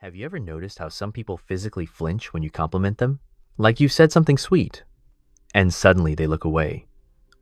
Have you ever noticed how some people physically flinch when you compliment them? Like you said something sweet, and suddenly they look away,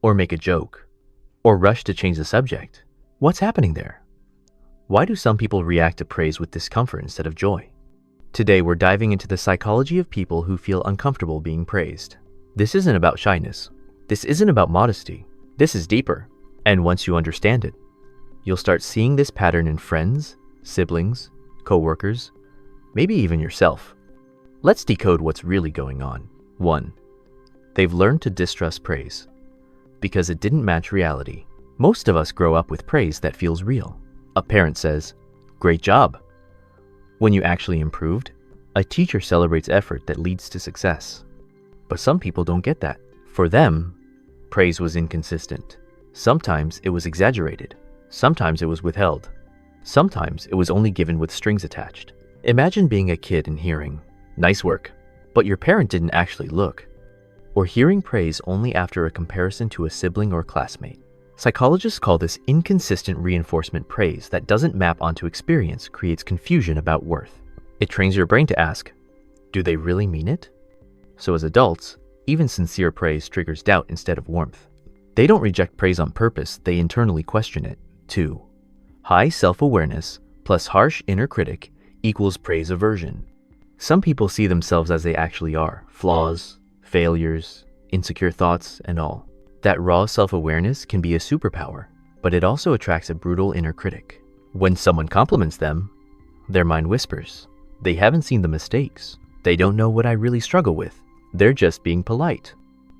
or make a joke, or rush to change the subject. What's happening there? Why do some people react to praise with discomfort instead of joy? Today we're diving into the psychology of people who feel uncomfortable being praised. This isn't about shyness. This isn't about modesty. This is deeper. And once you understand it, you'll start seeing this pattern in friends, siblings, coworkers, maybe even yourself. Let's decode what's really going on. 1. They've learned to distrust praise because it didn't match reality. Most of us grow up with praise that feels real. A parent says, "Great job." When you actually improved, a teacher celebrates effort that leads to success. But some people don't get that. For them, praise was inconsistent. Sometimes it was exaggerated. Sometimes it was withheld. Sometimes it was only given with strings attached. Imagine being a kid and hearing, "Nice work," but your parent didn't actually look. Or hearing praise only after a comparison to a sibling or classmate. Psychologists call this inconsistent reinforcement. Praise that doesn't map onto experience creates confusion about worth. It trains your brain to ask, do they really mean it? So as adults, even sincere praise triggers doubt instead of warmth. They don't reject praise on purpose, they internally question it. 2. High self-awareness plus harsh inner critic equals praise aversion. Some people see themselves as they actually are, flaws, failures, insecure thoughts, and all. That raw self-awareness can be a superpower, but it also attracts a brutal inner critic. When someone compliments them, their mind whispers, "They haven't seen the mistakes. They don't know what I really struggle with. They're just being polite."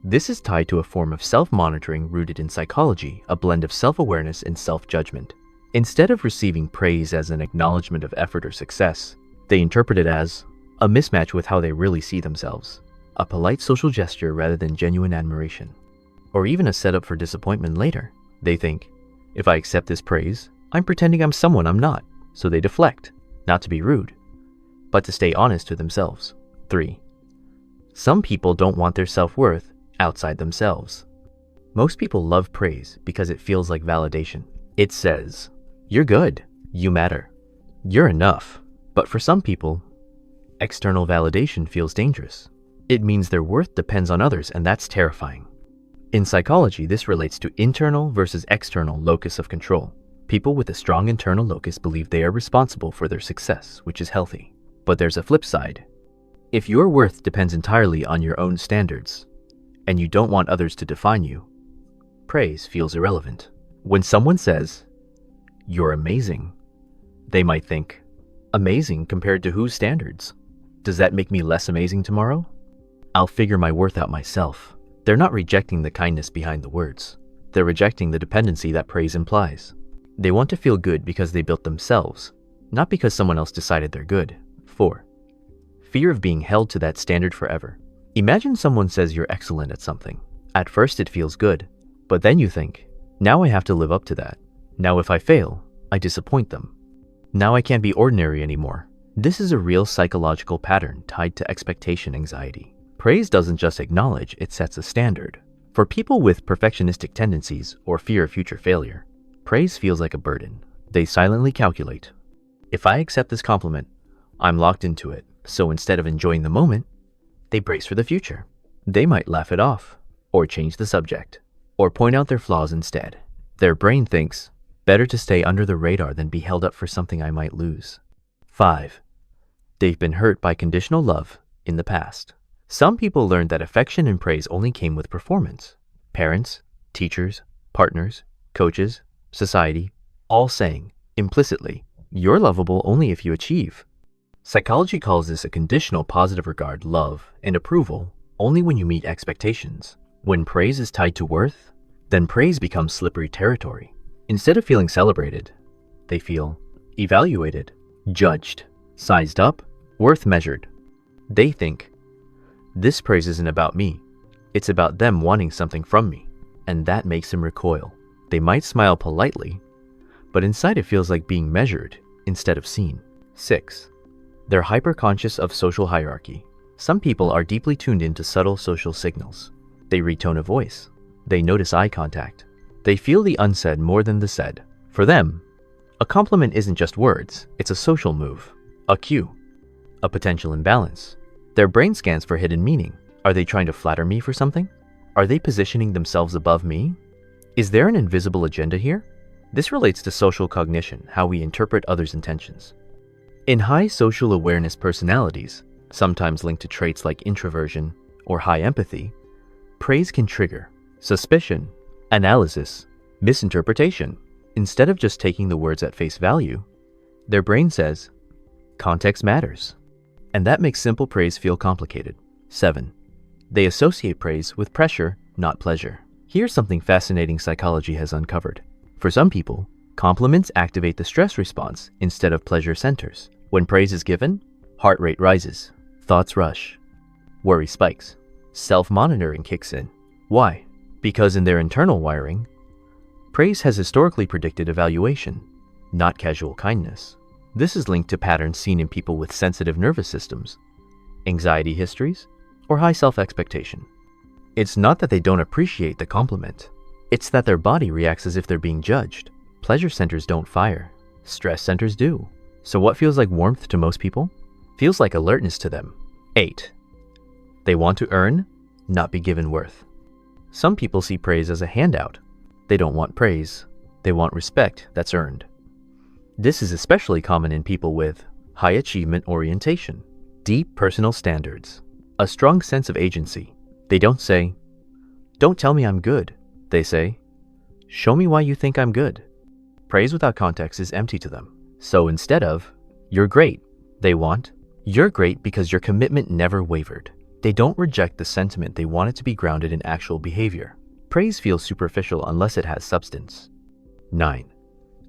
This is tied to a form of self-monitoring rooted in psychology, a blend of self-awareness and self-judgment. Instead of receiving praise as an acknowledgement of effort or success, they interpret it as a mismatch with how they really see themselves, a polite social gesture rather than genuine admiration, or even a setup for disappointment later. They think, if I accept this praise, I'm pretending I'm someone I'm not, so they deflect, not to be rude, but to stay honest to themselves. 3. Some people don't want their self-worth outside themselves. Most people love praise because it feels like validation. It says, "You're good, you matter, you're enough." But for some people, external validation feels dangerous. It means their worth depends on others, and that's terrifying. In psychology, this relates to internal versus external locus of control. People with a strong internal locus believe they are responsible for their success, which is healthy. But there's a flip side. If your worth depends entirely on your own standards, and you don't want others to define you, praise feels irrelevant. When someone says, "You're amazing," they might think, amazing compared to whose standards? Does that make me less amazing tomorrow? I'll figure my worth out myself. They're not rejecting the kindness behind the words. They're rejecting the dependency that praise implies. They want to feel good because they built themselves, not because someone else decided they're good. 4. Fear of being held to that standard forever. Imagine someone says you're excellent at something. At first it feels good, but then you think, now I have to live up to that. Now if I fail, I disappoint them. Now I can't be ordinary anymore. This is a real psychological pattern tied to expectation anxiety. Praise doesn't just acknowledge, it sets a standard. For people with perfectionistic tendencies or fear of future failure, praise feels like a burden. They silently calculate, if I accept this compliment, I'm locked into it. So instead of enjoying the moment, they brace for the future. They might laugh it off, or change the subject, or point out their flaws instead. Their brain thinks, better to stay under the radar than be held up for something I might lose. 5. They've been hurt by conditional love in the past. Some people learned that affection and praise only came with performance. Parents, teachers, partners, coaches, society, all saying, implicitly, you're lovable only if you achieve. Psychology calls this a conditional positive regard, love, and approval only when you meet expectations. When praise is tied to worth, then praise becomes slippery territory. Instead of feeling celebrated, they feel evaluated, judged, sized up, worth measured. They think, this praise isn't about me, it's about them wanting something from me, and that makes them recoil. They might smile politely, but inside it feels like being measured instead of seen. 6. They're hyper-conscious of social hierarchy. Some people are deeply tuned into subtle social signals. They read tone of voice. They notice eye contact. They feel the unsaid more than the said. For them, a compliment isn't just words, it's a social move, a cue. a potential imbalance. Their brain scans for hidden meaning. Are they trying to flatter me for something? Are they positioning themselves above me? Is there an invisible agenda here? This relates to social cognition, how we interpret others' intentions. In high social awareness personalities, sometimes linked to traits like introversion or high empathy, praise can trigger suspicion, analysis, misinterpretation. Instead of just taking the words at face value, their brain says, context matters. And that makes simple praise feel complicated. 7. They associate praise with pressure, not pleasure. Here's something fascinating psychology has uncovered. For some people, compliments activate the stress response instead of pleasure centers. When praise is given, heart rate rises, thoughts rush, worry spikes, self-monitoring kicks in. Why? Because in their internal wiring, praise has historically predicted evaluation, not casual kindness. This is linked to patterns seen in people with sensitive nervous systems, anxiety histories, or high self-expectation. It's not that they don't appreciate the compliment. It's that their body reacts as if they're being judged. Pleasure centers don't fire. Stress centers do. So what feels like warmth to most people feels like alertness to them. 8. They want to earn, not be given worth. Some people see praise as a handout. They don't want praise. They want respect that's earned. This is especially common in people with high achievement orientation, deep personal standards, a strong sense of agency. They don't say, "Don't tell me I'm good." They say, "Show me why you think I'm good." Praise without context is empty to them. So instead of, "You're great," they want, "You're great because your commitment never wavered." They don't reject the sentiment, they want it to be grounded in actual behavior. Praise feels superficial unless it has substance. 9.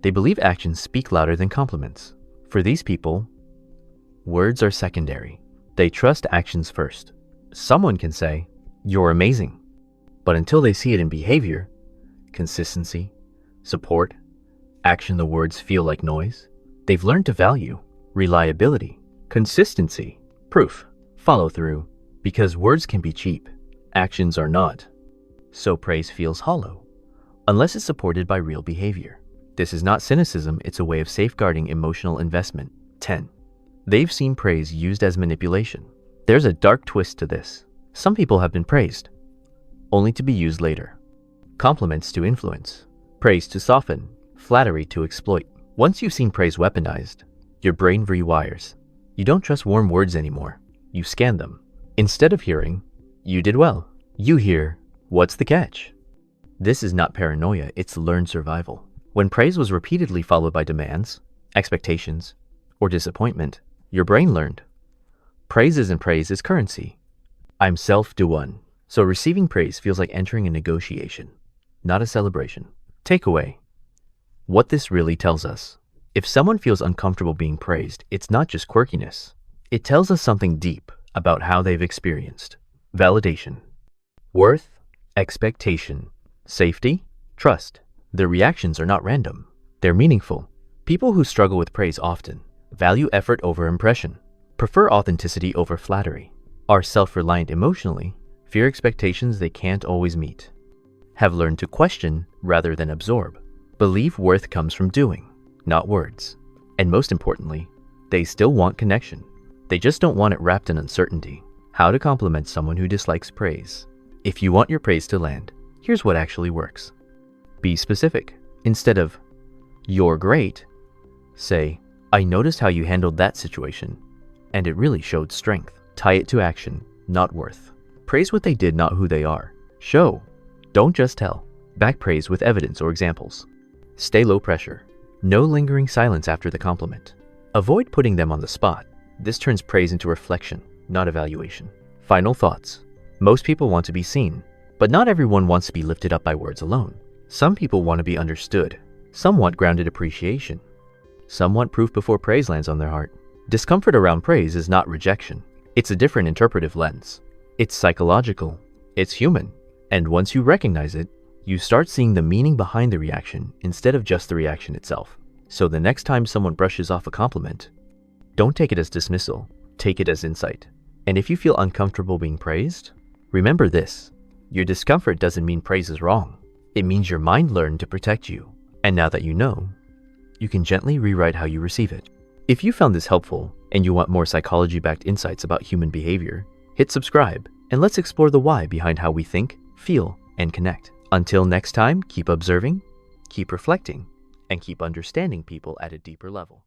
They believe actions speak louder than compliments. For these people, words are secondary. They trust actions first. Someone can say, "You're amazing," but until they see it in behavior, consistency, support, action, the words feel like noise. They've learned to value reliability, consistency, proof, follow through, because words can be cheap, actions are not. So praise feels hollow, unless it's supported by real behavior. This is not cynicism, it's a way of safeguarding emotional investment. 10. They've seen praise used as manipulation. There's a dark twist to this. Some people have been praised, only to be used later. Compliments to influence, praise to soften, flattery to exploit. Once you've seen praise weaponized, your brain rewires. You don't trust warm words anymore. You scan them. Instead of hearing, "You did well," you hear, "What's the catch?" This is not paranoia, it's learned survival. When praise was repeatedly followed by demands, expectations, or disappointment, your brain learned. Praise isn't praise, is currency. I'm self-done. So receiving praise feels like entering a negotiation, not a celebration. Takeaway. What this really tells us. If someone feels uncomfortable being praised, it's not just quirkiness. It tells us something deep about how they've experienced validation, worth, expectation, safety, trust. Their reactions are not random. They're meaningful. People who struggle with praise often value effort over impression, prefer authenticity over flattery, are self-reliant emotionally, fear expectations they can't always meet, have learned to question rather than absorb, believe worth comes from doing, not words, and most importantly, they still want connection. They just don't want it wrapped in uncertainty. How to compliment someone who dislikes praise. If you want your praise to land, here's what actually works. Be specific. Instead of, "You're great," say, "I noticed how you handled that situation, and it really showed strength." Tie it to action, not worth. Praise what they did, not who they are. Show, don't just tell. Back praise with evidence or examples. Stay low pressure. No lingering silence after the compliment. Avoid putting them on the spot. This turns praise into reflection, not evaluation. Final thoughts. Most people want to be seen, but not everyone wants to be lifted up by words alone. Some people want to be understood. Some want grounded appreciation. Some want proof before praise lands on their heart. Discomfort around praise is not rejection. It's a different interpretive lens. It's psychological. It's human. And once you recognize it, you start seeing the meaning behind the reaction instead of just the reaction itself. So the next time someone brushes off a compliment, don't take it as dismissal, take it as insight. And if you feel uncomfortable being praised, remember this. Your discomfort doesn't mean praise is wrong. It means your mind learned to protect you. And now that you know, you can gently rewrite how you receive it. If you found this helpful, and you want more psychology-backed insights about human behavior, hit subscribe and let's explore the why behind how we think, feel, and connect. Until next time, keep observing, keep reflecting, and keep understanding people at a deeper level.